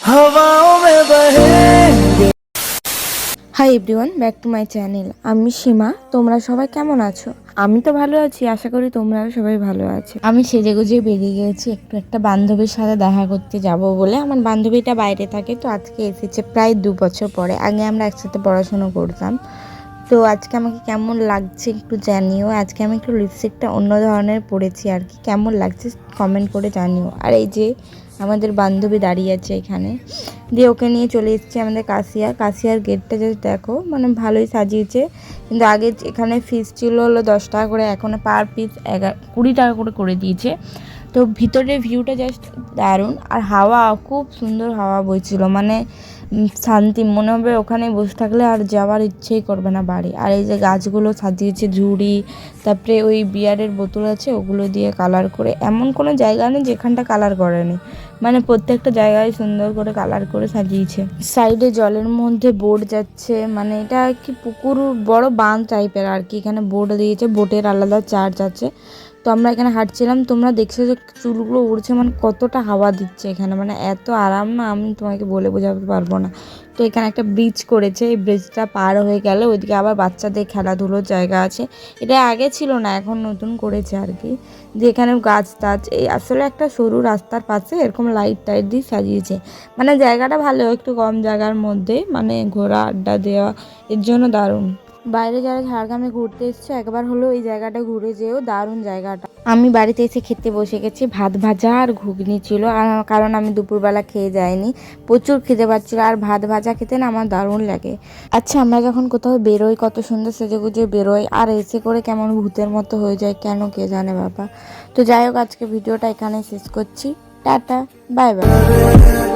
हवाओं में बहेंगे। Hi everyone, back to my channel. আমি সীমা। তোমরা সবাই কেমন আছো? আমি তো ভালো আছি, আশা করি তোমরাও সবাই ভালো আছো। আমি সেজেগুজে বেরিয়ে গেছি একটু একটা বান্ধবীর সাথে দেখা করতে যাব বলে। আমার বান্ধবীটা বাইরে থাকে, তো আজকে এসেছে প্রায় 2 বছর পরে। আগে আমরা একসাথে পড়াশোনা করতাম। তো আজকে আমাকে কেমন লাগছে একটু জানিও। আজকে আমি একটু লিপস্টিকটা অন্য ধরনের পরেছি আর কি। কেমন লাগছে কমেন্ট করে জানিও। আর এই যে আমাদের বান্ধবী দাঁড়িয়ে আছে এখানে, দিয়ে ওকে নিয়ে চলে এসেছি আমাদের কাশিয়ার গেটটা জাস্ট দেখো, মানে ভালোই সাজিয়েছে। কিন্তু আগে এখানে ফিস ছিল হলো 10 টাকা করে, এখন পার পিস 20 টাকা করে করে দিয়েছে। তো ভিতরের ভিউটা জাস্ট দারুণ, আর হাওয়া খুব সুন্দর হাওয়া বইছিল, মানে শান্তি, মনে হবে ওখানে বসে থাকলে আর যাওয়ার ইচ্ছেই করবে না বাড়ি। আর এই যে গাছগুলো সাজিয়েছে, ঝুড়ি, তারপরে ওই বিয়ারের বোতল আছে ওগুলো দিয়ে কালার করে। এমন কোনো জায়গা নেই যেখানটা কালার করেনি, মানে প্রত্যেকটা জায়গায় সুন্দর করে কালার করে সাজিয়েছে। সাইডে জলের মধ্যে বোট যাচ্ছে, মানে এটা কি পুকুর, বড় বাঁধ টাইপের আর কি। এখানে বোট দিয়েছে, বোটের আলাদা চার্জ আছে। তো আমরা এখানে হাঁটছিলাম, তোমরা দেখছো যে চুলগুলো উড়ছে, মানে কতটা হাওয়া দিচ্ছে এখানে, মানে এত আরাম না, আমি তোমাকে বলে বোঝাতে পারবো না। তো এখানে একটা ব্রিজ করেছে, এই ব্রিজটা পার হয়ে গেলে ওইদিকে আবার বাচ্চাদের খেলাধুলোর জায়গা আছে। এটা আগে ছিল না, এখন নতুন করেছে আর কি। যে এখানে গাছ টাছ, এই আসলে একটা সরু রাস্তার পাশে এরকম লাইট টাইট দিয়ে সাজিয়েছে। মানে জায়গাটা ভালো, একটু কম জায়গার মধ্যে, মানে ঘোরা আড্ডা দেওয়া, এর জন্য দারুণ। বাইরে যারা ঝাড়গ্রামে ঘুরতে এসছে একবার হলো এই জায়গাটা ঘুরে যেও, দারুণ জায়গাটা। আমি বাড়িতে এসে খেতে বসে গেছি, ভাত ভাজা আর ঘুগনি ছিল। আর কারণ আমি দুপুরবেলা খেয়ে যাইনি, প্রচুর খেতে পাচ্ছিল। আর ভাত ভাজা খেতে না আমার দারুণ লাগে। আচ্ছা, আমরা যখন কোথাও বেরোই কত সুন্দর সেজেগুজে বেরোই, আর এসে করে কেমন ভূতের মতো হয়ে যায়, কেন কে জানে বাবা। তো যাই হোক, আজকে ভিডিওটা এখানে শেষ করছি। Tata, bye bye.